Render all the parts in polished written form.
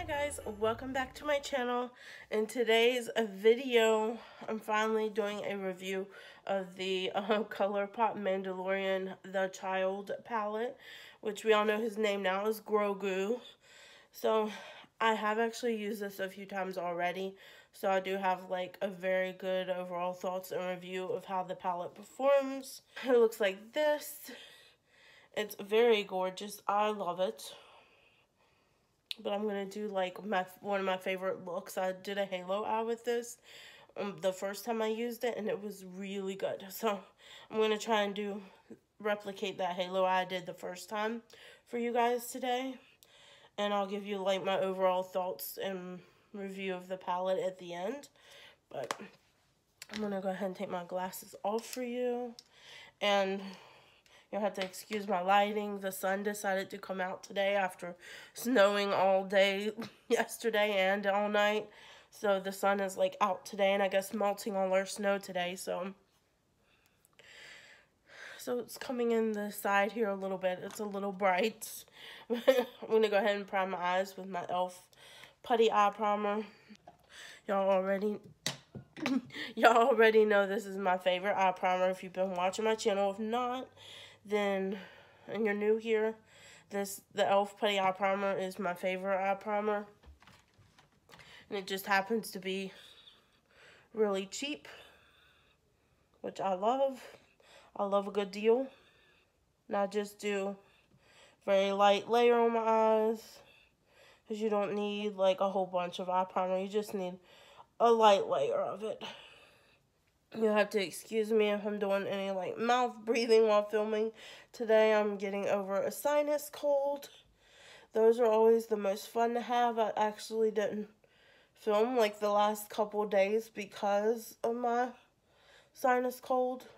Hi guys, welcome back to my channel. In today's video, I'm finally doing a review of the Colourpop Mandalorian The Child palette, which we all know his name now is Grogu. So I have actually used this a few times already, so I do have like a very good overall thoughts and review of how the palette performs. It looks like this. It's very gorgeous. I love it. But I'm going to do like one of my favorite looks. I did a halo eye with this the first time I used it, and it was really good. So I'm going to try and replicate that halo eye I did the first time for you guys today. And I'll give you like my overall thoughts and review of the palette at the end. But I'm going to go ahead and take my glasses off for you. And you'll have to excuse my lighting. The sun decided to come out today after snowing all day yesterday and all night. So the sun is like out today, and I guess melting all our snow today. So it's coming in the side here a little bit. It's a little bright. I'm going to go ahead and prime my eyes with my e.l.f. Putty Eye Primer. Y'all already know this is my favorite eye primer if you've been watching my channel. If not, then, and you're new here, the e.l.f. Putty Eye Primer is my favorite eye primer. And it just happens to be really cheap, which I love. I love a good deal. And I just do very light layer on my eyes, because you don't need like a whole bunch of eye primer. You just need a light layer of it. You'll have to excuse me if I'm doing any like mouth breathing while filming. Today I'm getting over a sinus cold. Those are always the most fun to have. I actually didn't film like the last couple days because of my sinus cold.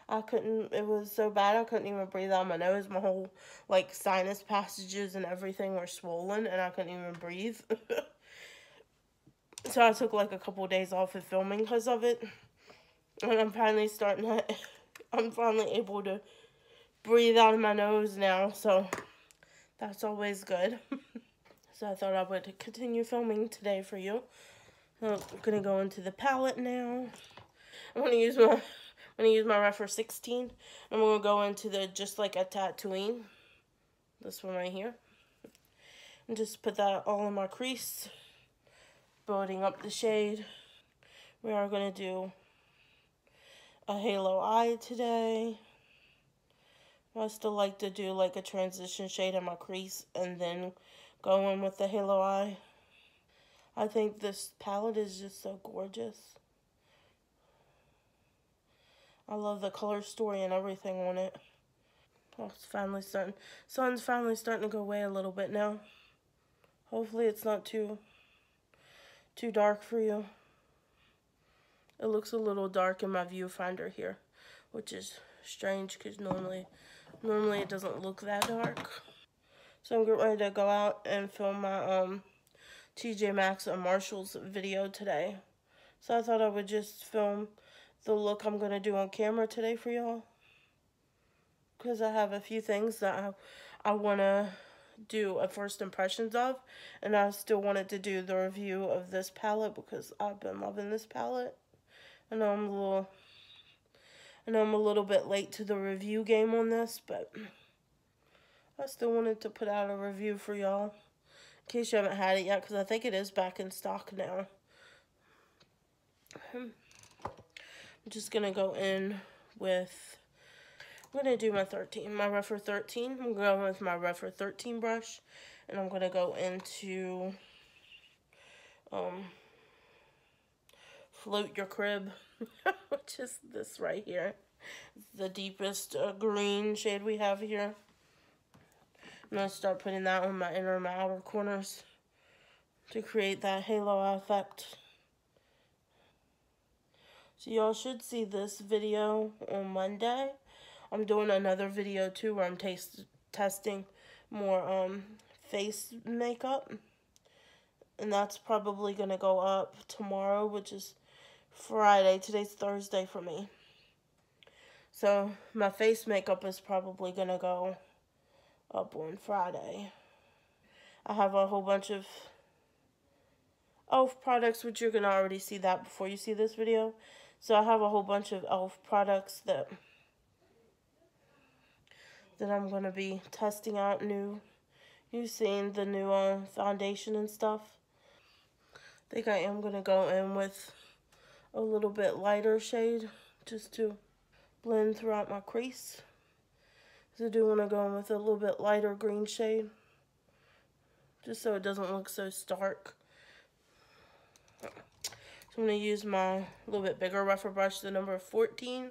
It was so bad I couldn't even breathe out my nose. My whole like sinus passages and everything were swollen, and I couldn't even breathe. So I took like a couple days off of filming because of it. And I'm finally able to breathe out of my nose now, so that's always good. So I thought I would continue filming today for you. So I'm gonna go into the palette now. I'm gonna use my Refer 16. I'm gonna go into the Just Like a Tatooine. This one right here. And just put that all in my crease, building up the shade. We are gonna do a halo eye today. I still like to do like a transition shade in my crease and then go in with the halo eye. I think this palette is just so gorgeous. I love the color story and everything on it. Oh, it's finally starting. Sun's finally starting to go away a little bit now. Hopefully it's not too dark for you. It looks a little dark in my viewfinder here, which is strange because normally it doesn't look that dark. So I'm getting ready to go out and film my TJ Maxx and Marshalls video today. So I thought I would just film the look I'm going to do on camera today for y'all, because I have a few things that I want to do a first impressions of, and I still wanted to do the review of this palette because I've been loving this palette. I know I'm a little bit late to the review game on this, but I still wanted to put out a review for y'all in case you haven't had it yet, because I think it is back in stock now. I'm just going to go in with, I'm going to do my Refer 13. I'm going with my Refer 13 brush, and I'm going to go into Float Your Crib, which is this right here. It's the deepest green shade we have here. I'm going to start putting that on my inner and my outer corners to create that halo effect. So y'all should see this video on Monday. I'm doing another video too where I'm testing more face makeup. And that's probably going to go up tomorrow, which is Friday. Today's Thursday for me. So my face makeup is probably going to go up on Friday. I have a whole bunch of e.l.f. products, which you're going to already see that before you see this video. So I have a whole bunch of e.l.f. products that I'm going to be testing out new. You've seen the new foundation and stuff. I think I am going to go in with a little bit lighter shade just to blend throughout my crease. So I do want to go in with a little bit lighter green shade, just so it doesn't look so stark. So I'm going to use my little bit bigger rougher brush, the number 14.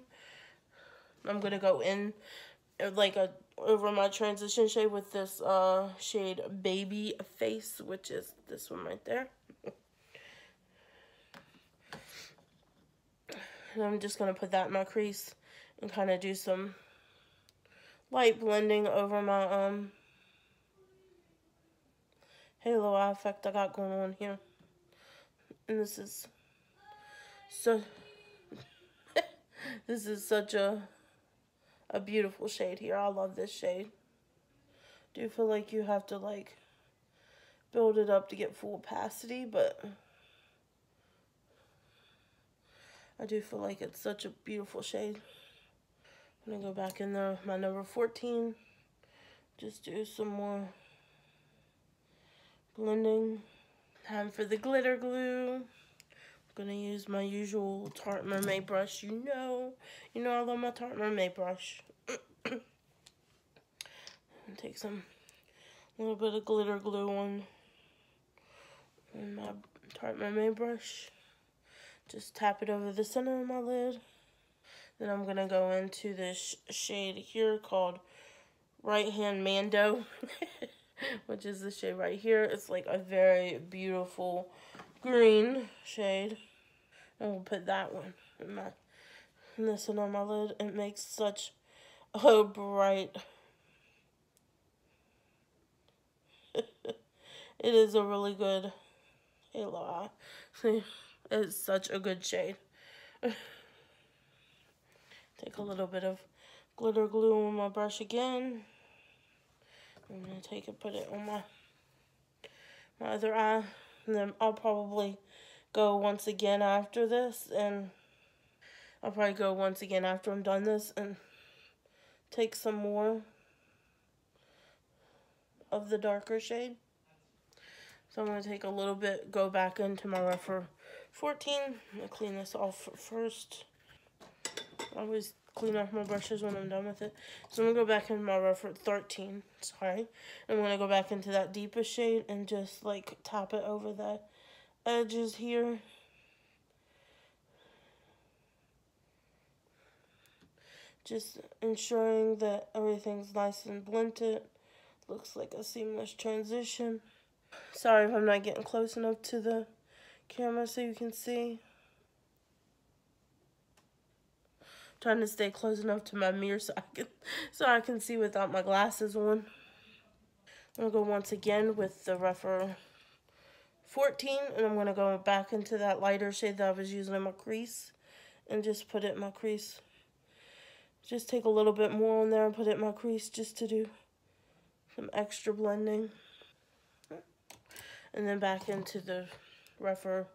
I'm going to go in like over my transition shade with this shade Baby Face, which is this one right there. And I'm just going to put that in my crease and kind of do some light blending over my halo eye effect I got going on here. And this is so this is such a beautiful shade here. I love this shade. Do feel like you have to like build it up to get full opacity, but I do feel like it's such a beautiful shade. I'm gonna go back in there with my number 14. Just do some more blending. Time for the glitter glue. I'm gonna use my usual Tarte Mermaid brush. You know I love my Tarte Mermaid brush. And take some little bit of glitter glue on my Tarte Mermaid brush. Just tap it over the center of my lid. Then I'm gonna go into this shade here called Right Hand Mando, which is the shade right here. It's like a very beautiful green shade. And we'll put that one in this one on my lid. It makes such a bright. It is a really good halo eye. See, it's such a good shade. Take a little bit of glitter glue on my brush again. I'm going to take it, put it on my other eye. And then I'll probably go once again after this. And I'll probably go once again after I'm done this and take some more of the darker shade. So I'm going to take a little bit, go back into my rougher 14. I'm going to clean this off first. I always clean off my brushes when I'm done with it. So I'm going to go back in my rougher 13. Sorry. I'm going to go back into that deepest shade and just like tap it over the edges here. Just ensuring that everything's nice and blended. Looks like a seamless transition. Sorry if I'm not getting close enough to the camera so you can see. Trying to stay close enough to my mirror so I can see without my glasses on. I'm gonna go once again with the rougher 14, and I'm gonna go back into that lighter shade that I was using in my crease and just put it in my crease. Just take a little bit more on there and put it in my crease just to do some extra blending. And then back into the rougher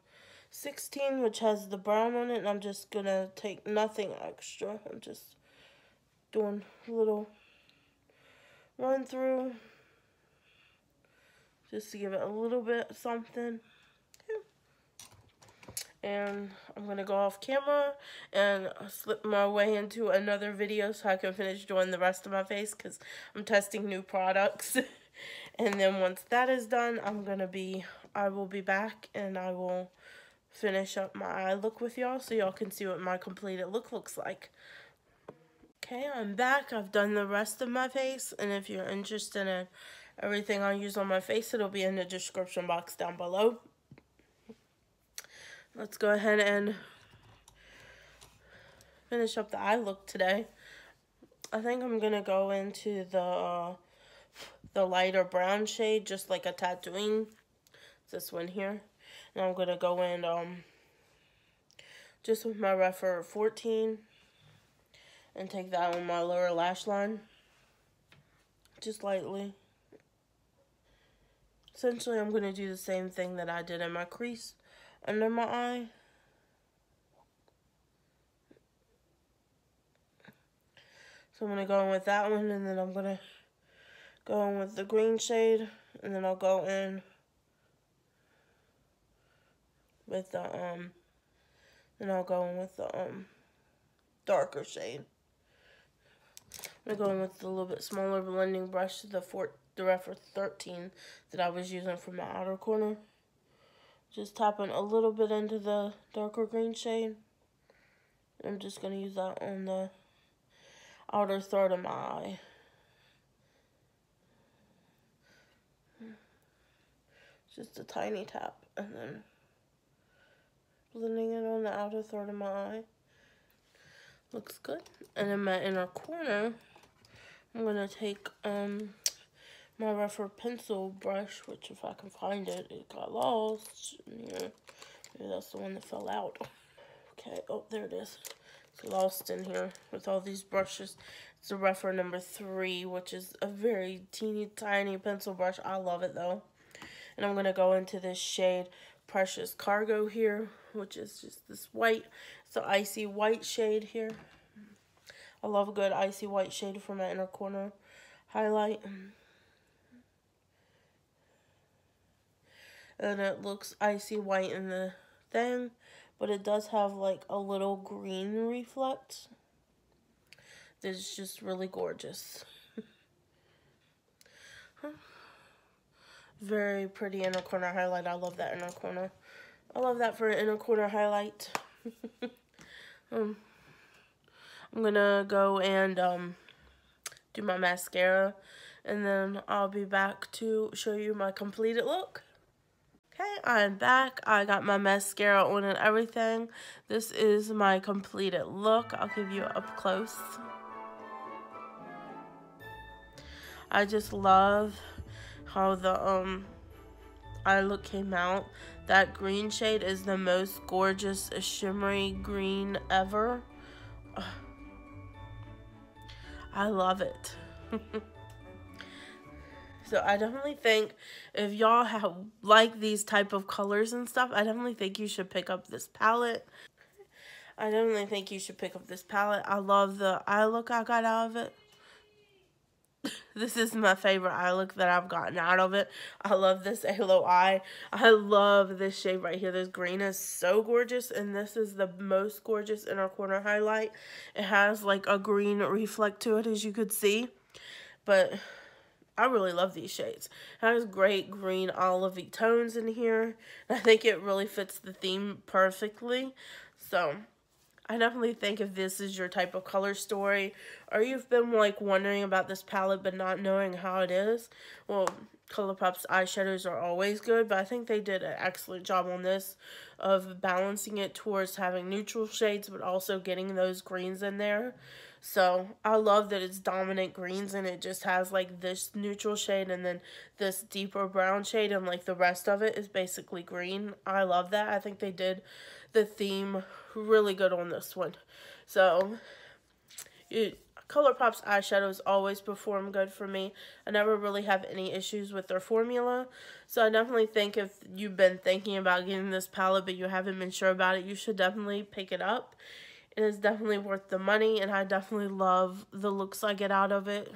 16, which has the brown on it, and I'm just gonna take nothing extra. I'm just doing a little run through just to give it a little bit of something. And I'm gonna go off camera and slip my way into another video so I can finish doing the rest of my face because I'm testing new products. And then once that is done, I will be back and I will finish up my eye look with y'all so y'all can see what my completed look looks like. Okay, I'm back. I've done the rest of my face, and if you're interested in everything I use on my face, it'll be in the description box down below. Let's go ahead and finish up the eye look today. I think I'm gonna go into the lighter brown shade, just like a Tatooine. It's this one here. And I'm gonna go in just with my rougher 14 and take that on my lower lash line, just lightly. Essentially, I'm going to do the same thing that I did in my crease under my eye. So I'm going to go in with that one, and then I'm going to go in with the green shade, and then I'll go in with the, then I'll go in with the, darker shade. I'm going to go in with a little bit smaller blending brush, the Refer 13 that I was using for my outer corner. Just tapping a little bit into the darker green shade. I'm just going to use that on the outer third of my eye. Just a tiny tap, and then blending it on the outer third of my eye. Looks good. And in my inner corner, I'm going to take my Refer pencil brush, which if I can find it, it got lost in here. Maybe that's the one that fell out. Okay, oh, there it is. It's lost in here with all these brushes. It's a Refer number 3, which is a very teeny tiny pencil brush. I love it though. And I'm going to go into this shade Precious Cargo here, which is just this white. It's an icy white shade here. I love a good icy white shade for my inner corner highlight. And it looks icy white in the thing, but it does have like a little green reflex. That's just really gorgeous. Very pretty inner corner highlight. I love that inner corner. I love that for an inner corner highlight. I'm gonna go and do my mascara, and then I'll be back to show you my completed look. Okay, I'm back. I got my mascara on and everything. This is my completed look. I'll give you up close. I just love how the eye look came out. That green shade is the most gorgeous shimmery green ever. I love it. So I definitely think if y'all like these type of colors and stuff, I definitely think you should pick up this palette. I love the eye look I got out of it. This is my favorite eye look that I've gotten out of it. I love this halo eye. I love this shade right here. This green is so gorgeous, and this is the most gorgeous inner corner highlight. It has like a green reflect to it, as you could see. But I really love these shades. It has great green olivey tones in here. I think it really fits the theme perfectly. So I definitely think if this is your type of color story, or you've been like wondering about this palette but not knowing how it is, well, Colourpop's eyeshadows are always good, but I think they did an excellent job on this of balancing it towards having neutral shades but also getting those greens in there. So I love that it's dominant greens, and it just has like this neutral shade and then this deeper brown shade, and like the rest of it is basically green. I love that. I think they did the theme really good on this one. So Colourpop's eyeshadows always perform good for me. I never really have any issues with their formula. So I definitely think if you've been thinking about getting this palette but you haven't been sure about it, you should definitely pick it up. It is definitely worth the money, and I definitely love the looks I get out of it.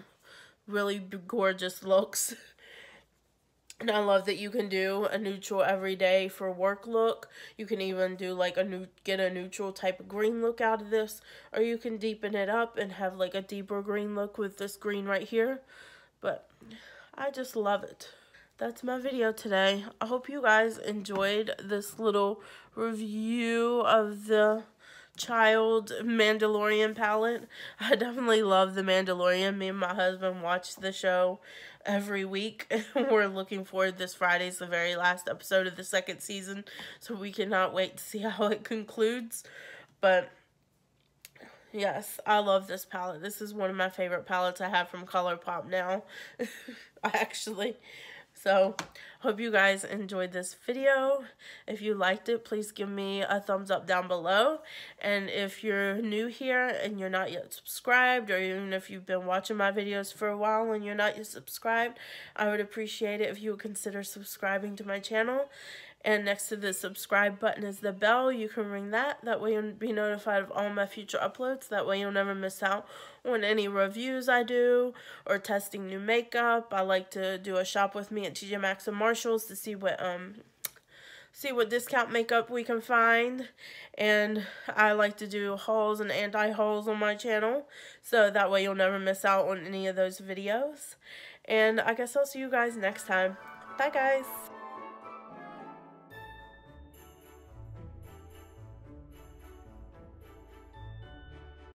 Really gorgeous looks. And I love that you can do a neutral everyday for work look. You can even do like get a neutral type of green look out of this. Or you can deepen it up and have like a deeper green look with this green right here. But I just love it. That's my video today. I hope you guys enjoyed this little review of the child Mandalorian palette. I definitely love the Mandalorian. Me and my husband watch the show every week. We're looking forward. This Friday's the very last episode of the 2nd season, so we cannot wait to see how it concludes. But yes, I love this palette. This is one of my favorite palettes I have from Colourpop now. Actually, So, hope you guys enjoyed this video. If you liked it, please give me a thumbs up down below. And if you're new here and you're not yet subscribed, or even if you've been watching my videos for a while and you're not yet subscribed, I would appreciate it if you would consider subscribing to my channel. And next to the subscribe button is the bell. You can ring that. That way you'll be notified of all my future uploads. That way you'll never miss out on any reviews I do or testing new makeup. I like to do a shop with me at TJ Maxx and Marshalls to see what discount makeup we can find. And I like to do hauls and anti-hauls on my channel. So that way you'll never miss out on any of those videos. And I guess I'll see you guys next time. Bye guys.